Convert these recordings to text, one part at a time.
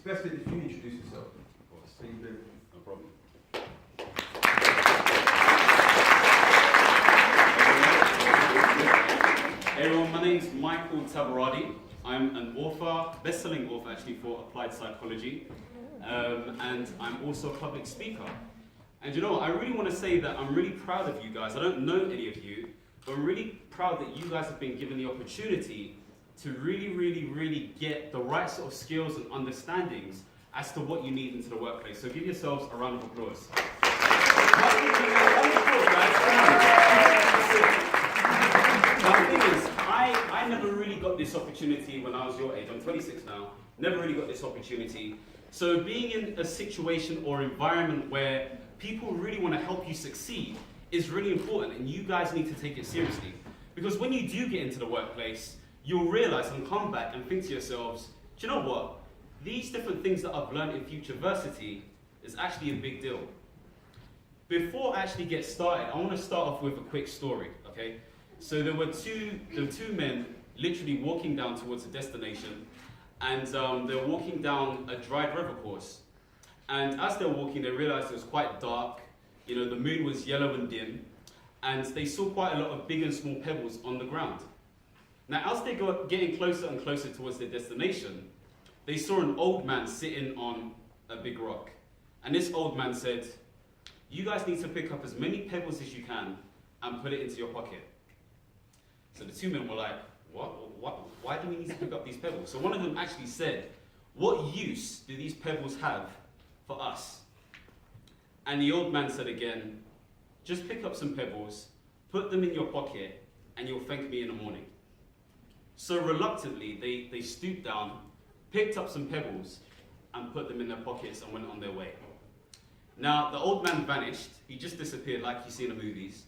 best if you introduce yourself. Of course. Please do. No problem. Hey everyone, my name's Michael Tabirade. I'm an author, best-selling author actually for applied psychology, and I'm also a public speaker. And you know what, I really want to say that I'm really proud of you guys. I don't know any of you, but I'm really proud that you guys have been given the opportunity to really get the right sort of skills and understandings as to what you need into the workplace. So give yourselves a round of applause. Now the thing is, I never really got this opportunity when I was your age. I'm 26 now, never really got this opportunity. So being in a situation or environment where people really want to help you succeed is really important, and you guys need to take it seriously. Because when you do get into the workplace, you'll realize and come back and think to yourselves, do you know what? These different things that I've learned in FutureVersity is actually a big deal. Before I actually get started, I want to start off with a quick story, okay? So there were two men literally walking down towards a destination, and they were walking down a dried river course. And as they were walking, they realized it was quite dark, you know, the moon was yellow and dim, and they saw quite a lot of big and small pebbles on the ground. Now, as they got getting closer and closer towards their destination, they saw an old man sitting on a big rock. And this old man said, "You guys need to pick up as many pebbles as you can and put it into your pocket." So the two men were like, what? Why do we need to pick up these pebbles? So one of them actually said, "What use do these pebbles have for us?" And the old man said again, "Just pick up some pebbles, put them in your pocket, and you'll thank me in the morning." So reluctantly, they stooped down, picked up some pebbles, and put them in their pockets and went on their way. Now, the old man vanished. He just disappeared like you see in the movies.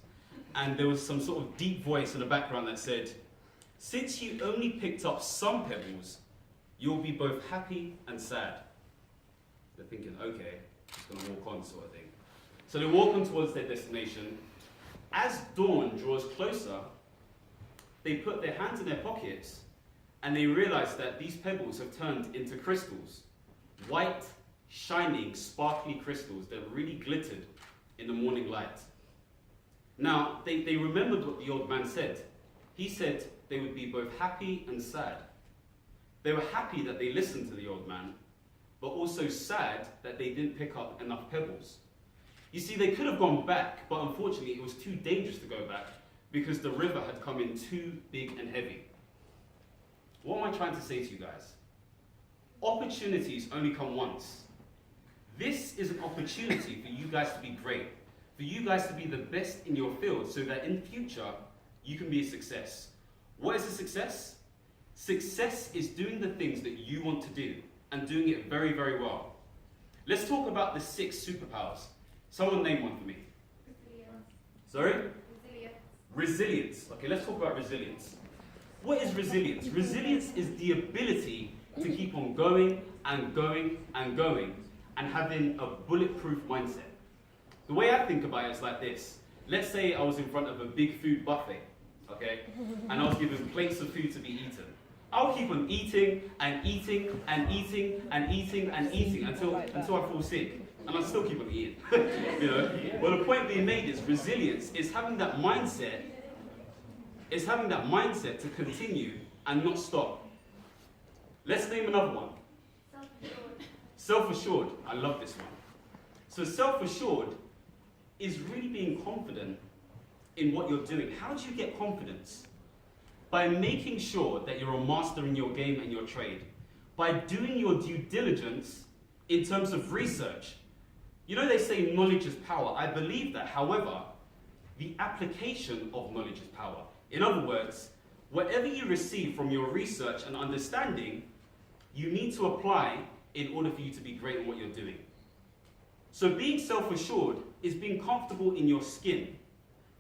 And there was some sort of deep voice in the background that said, "Since you only picked up some pebbles, you'll be both happy and sad." They're thinking, okay, just gonna walk on sort of thing. So they walk on towards their destination. As dawn draws closer, they put their hands in their pockets and they realize that these pebbles have turned into crystals. White, shining, sparkly crystals that really glittered in the morning light. Now, they remembered what the old man said. He said they would be both happy and sad. They were happy that they listened to the old man, but also sad that they didn't pick up enough pebbles. You see, they could have gone back, but unfortunately it was too dangerous to go back because the river had come in too big and heavy. What am I trying to say to you guys? Opportunities only come once. This is an opportunity for you guys to be great, for you guys to be the best in your field so that in future you can be a success. What is a success? Success is doing the things that you want to do and doing it very, very well. Let's talk about the 6 superpowers. Someone name one for me. Resilience. Sorry? Resilience. Resilience. Okay, let's talk about resilience. What is resilience? Resilience is the ability to keep on going and going and going and having a bulletproof mindset. The way I think about it is like this. Let's say I was in front of a big food buffet, okay? And I was given plates of food to be eaten. I'll keep on eating and eating and eating and eating and eating until I fall sick. And I'll still keep on eating. You know? Well, the point being made is resilience is having that mindset, to continue and not stop. Let's name another one. Self-assured. Self-assured. I love this one. So self-assured is really being confident in what you're doing. How do you get confidence? By making sure that you're a master in your game and your trade. By doing your due diligence in terms of research. You know, they say knowledge is power. I believe that. However, the application of knowledge is power. In other words, whatever you receive from your research and understanding, you need to apply in order for you to be great in what you're doing. So being self-assured is being comfortable in your skin,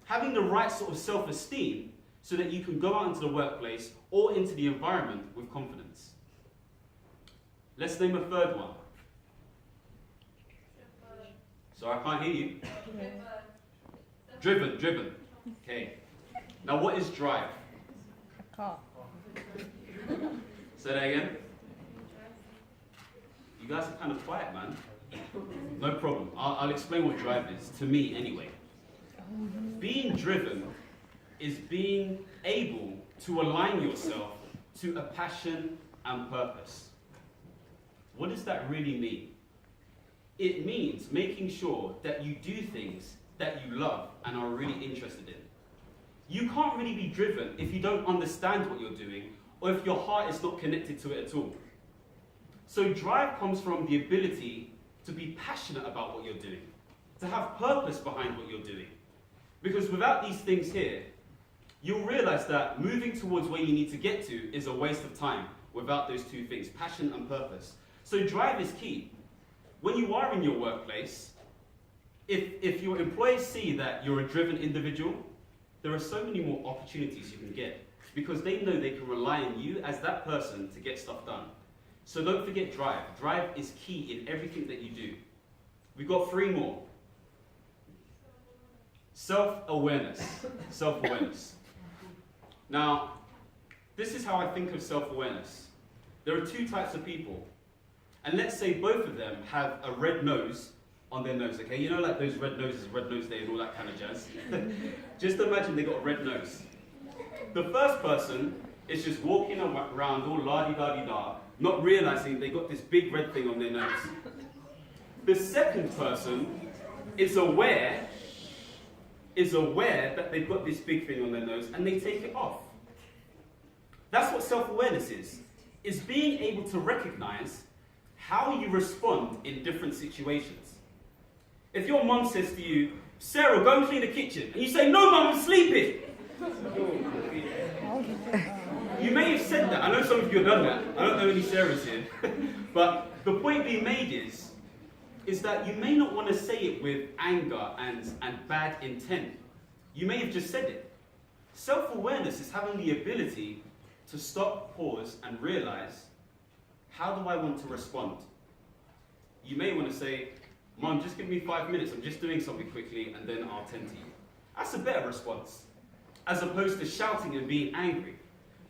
having the right sort of self-esteem so that you can go out into the workplace or into the environment with confidence. Let's name a third one. Sorry, I can't hear you. Driven. Okay. Now what is drive? Car. Say that again. You guys are kind of quiet, man. No problem. I'll explain what drive is, to me anyway. Being driven is being able to align yourself to a passion and purpose. What does that really mean? It means making sure that you do things that you love and are really interested in. You can't really be driven if you don't understand what you're doing or if your heart is not connected to it at all. So drive comes from the ability to be passionate about what you're doing, to have purpose behind what you're doing. Because without these things here, you'll realize that moving towards where you need to get to is a waste of time without those two things, passion and purpose. So drive is key. When you are in your workplace, if your employees see that you're a driven individual, there are so many more opportunities you can get because they know they can rely on you as that person to get stuff done. So don't forget drive. Drive is key in everything that you do. We've got 3 more. Self-awareness. Self-awareness. Now, this is how I think of self-awareness. There are 2 types of people. And let's say both of them have a red nose on their nose, okay? You know, like those red noses, red nose day and all that kind of jazz? Just imagine they got a red nose. The first person is just walking around all la-di-da-di-da, not realizing they got this big red thing on their nose. The second person is aware that they've got this big thing on their nose and they take it off. That's what self-awareness is being able to recognize how you respond in different situations. If your mum says to you, Sarah, go and clean the kitchen, and you say, no mum, I'm sleeping. You may have said that. I know some of you have done that. I don't know any Sarahs here. But the point being made is that you may not want to say it with anger and bad intent. You may have just said it. Self-awareness is having the ability to stop, pause, and realize, how do I want to respond? You may want to say, Mom, just give me 5 minutes, I'm just doing something quickly, and then I'll tend to you. That's a better response, as opposed to shouting and being angry.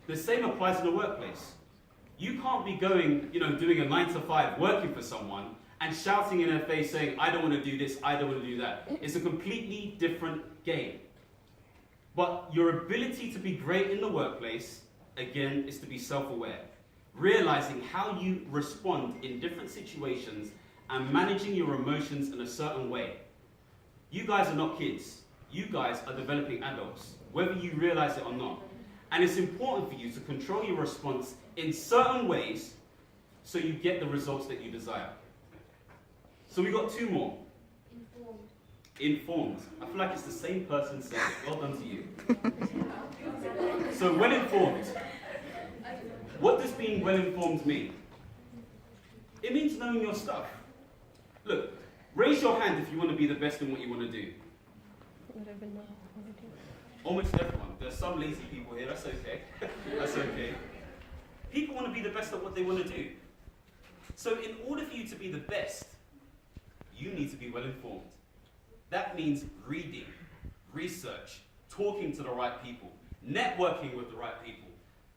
The same applies in the workplace. You can't be going, doing a 9 to 5, working for someone, and shouting in their face saying, I don't want to do this, I don't want to do that. It's a completely different game. But your ability to be great in the workplace, again, is to be self-aware. Realizing how you respond in different situations and managing your emotions in a certain way. You guys are not kids. You guys are developing adults, whether you realize it or not. And it's important for you to control your response in certain ways so you get the results that you desire. So we got 2 more. Informed. I feel like it's the same person saying it. Well done to you. So well-informed. What does being well-informed mean? It means knowing your stuff. Look, raise your hand if you want to be the best in what you want to do. Almost everyone. There's some lazy people here, that's okay. That's okay. People want to be the best at what they want to do. So in order for you to be the best, you need to be well-informed. That means reading, research, talking to the right people, networking with the right people.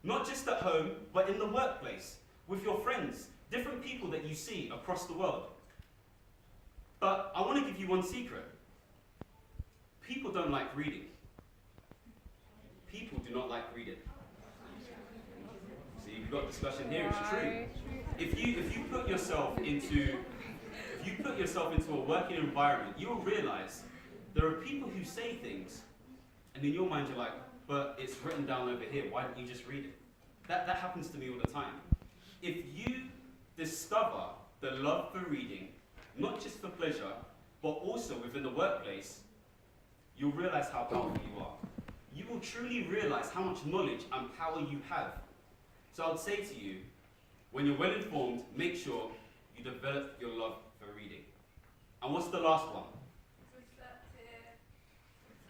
Not just at home, but in the workplace, with your friends, different people that you see across the world. But I want to give you one secret. People don't like reading. People do not like reading. See, we've got discussion here, it's true. If you put yourself into a working environment, you'll realize there are people who say things, and in your mind you're like, but it's written down over here, why don't you just read it? That happens to me all the time. If you discover the love for reading, not just for pleasure, but also within the workplace, you'll realize how powerful you are. You will truly realize how much knowledge and power you have. So I would say to you, when you're well informed, make sure you develop your love for reading. And what's the last one?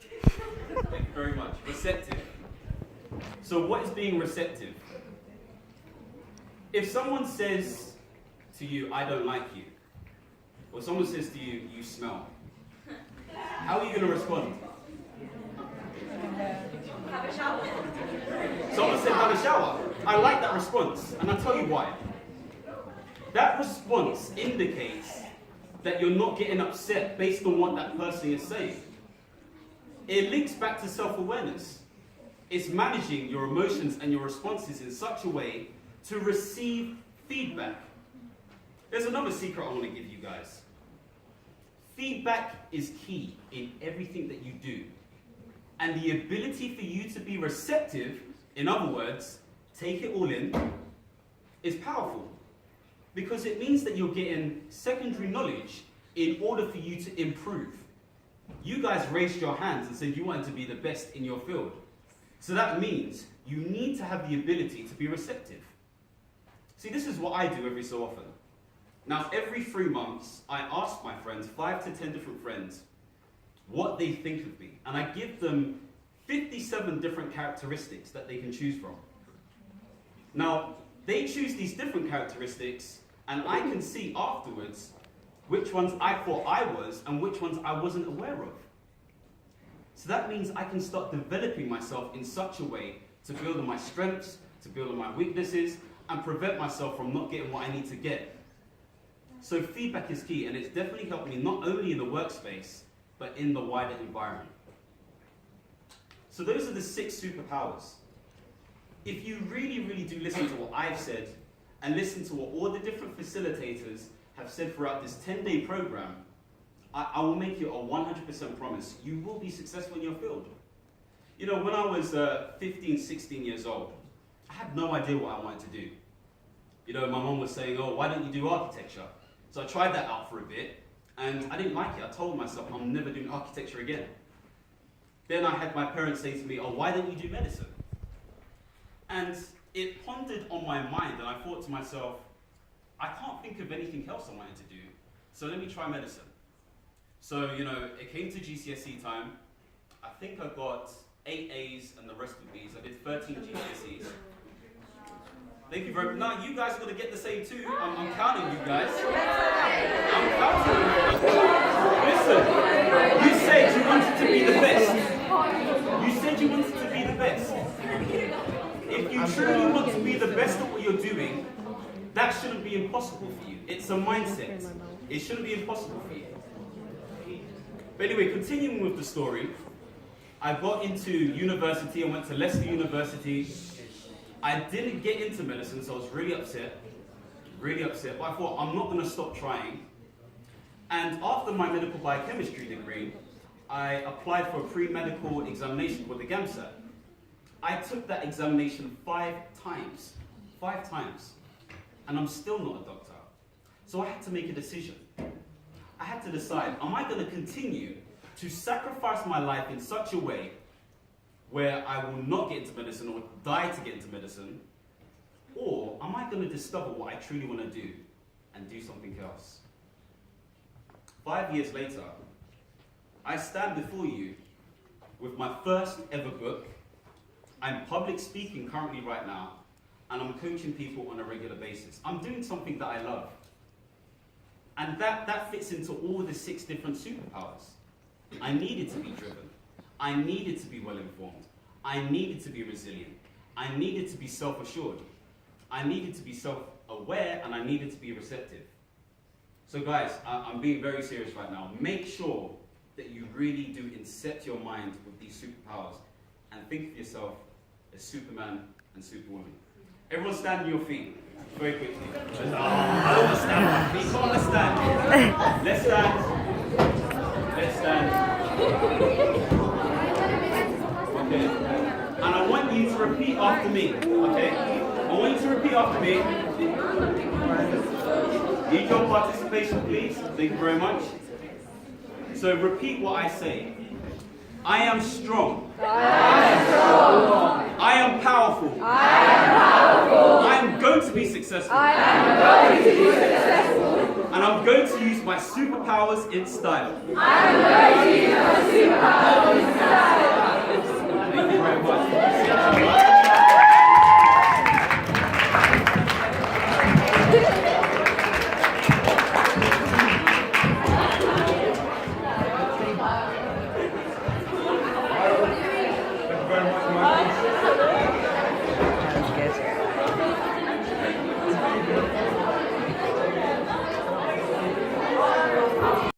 Receptive. Thank you very much. Receptive. So what is being receptive? If someone says to you, I don't like you, or someone says to you, you smell, how are you going to respond? Have a shower. Someone said have a shower. I like that response, and I'll tell you why. that response indicates that you're not getting upset based on what that person is saying. It links back to self-awareness. It's managing your emotions and your responses in such a way to receive feedback. There's another secret I want to give you guys. Feedback is key in everything that you do. And the ability for you to be receptive, in other words, take it all in, is powerful. Because it means that you're getting secondary knowledge in order for you to improve. You guys raised your hands and said you wanted to be the best in your field. So that means you need to have the ability to be receptive. See, this is what I do every so often. Now, every 3 months, I ask my friends, 5 to 10 different friends, what they think of me. And I give them 57 different characteristics that they can choose from. Now, they choose these different characteristics, and I can see afterwards which ones I thought I was and which ones I wasn't aware of. So that means I can start developing myself in such a way to build on my strengths, to build on my weaknesses, and prevent myself from not getting what I need to get. So feedback is key, and it's definitely helped me not only in the workspace, but in the wider environment. So those are the 6 superpowers. If you really, really do listen to what I've said, and listen to what all the different facilitators have said throughout this 10-day program, I will make you a 100% promise. You will be successful in your field. You know, when I was 15, 16 years old, I had no idea what I wanted to do. You know, my mom was saying, oh, why don't you do architecture? So I tried that out for a bit, and I didn't like it. I told myself I'm never doing architecture again. Then I had my parents say to me, oh, why don't you do medicine? And it pondered on my mind, and I thought to myself, I can't think of anything else I wanted to do, so let me try medicine. So, you know, it came to GCSE time. I think I got 8 A's and the rest of B's. I did 13 GCSEs. Thank you very much. No, you guys are going to get the same too. I'm counting you guys. I'm counting you. Listen, you said you wanted to be the best. You said you wanted to be the best. If you truly want to be the best at what you're doing, that shouldn't be impossible for you. It's a mindset. It shouldn't be impossible for you. But anyway, continuing with the story, I got into university. I went to Leicester University. I didn't get into medicine, so I was really upset. But I thought, I'm not going to stop trying. And after my medical biochemistry degree, I applied for a pre-medical examination called the GAMSAT. I took that examination 5 times. 5 times. And I'm still not a doctor. So I had to make a decision. I had to decide, am I going to continue to sacrifice my life in such a way where I will not get into medicine or die to get into medicine? Or am I going to discover what I truly want to do and do something else? 5 years later, I stand before you with my first ever book. I'm public speaking currently right now, and I'm coaching people on a regular basis. I'm doing something that I love. And that fits into all the 6 different superpowers. I needed to be driven. I needed to be well informed. I needed to be resilient. I needed to be self-assured. I needed to be self-aware, and I needed to be receptive. So guys, I'm being very serious right now. Make sure that you really do incept your mind with these superpowers and think of yourself as Superman and Superwoman. Everyone stand on your feet. Very quickly. I don't want to stand on my feet. Come on, let's stand. Let's stand. Let's stand. Okay. And I want you to repeat after me. Okay? I want you to repeat after me. Need your participation, please. Thank you very much. So repeat what I say. I am strong. I am strong. I am powerful. I am powerful. I am going to be successful. I am going to be successful. And I'm going to use my superpowers in style. I am going to use my superpowers in style. Thank you very much.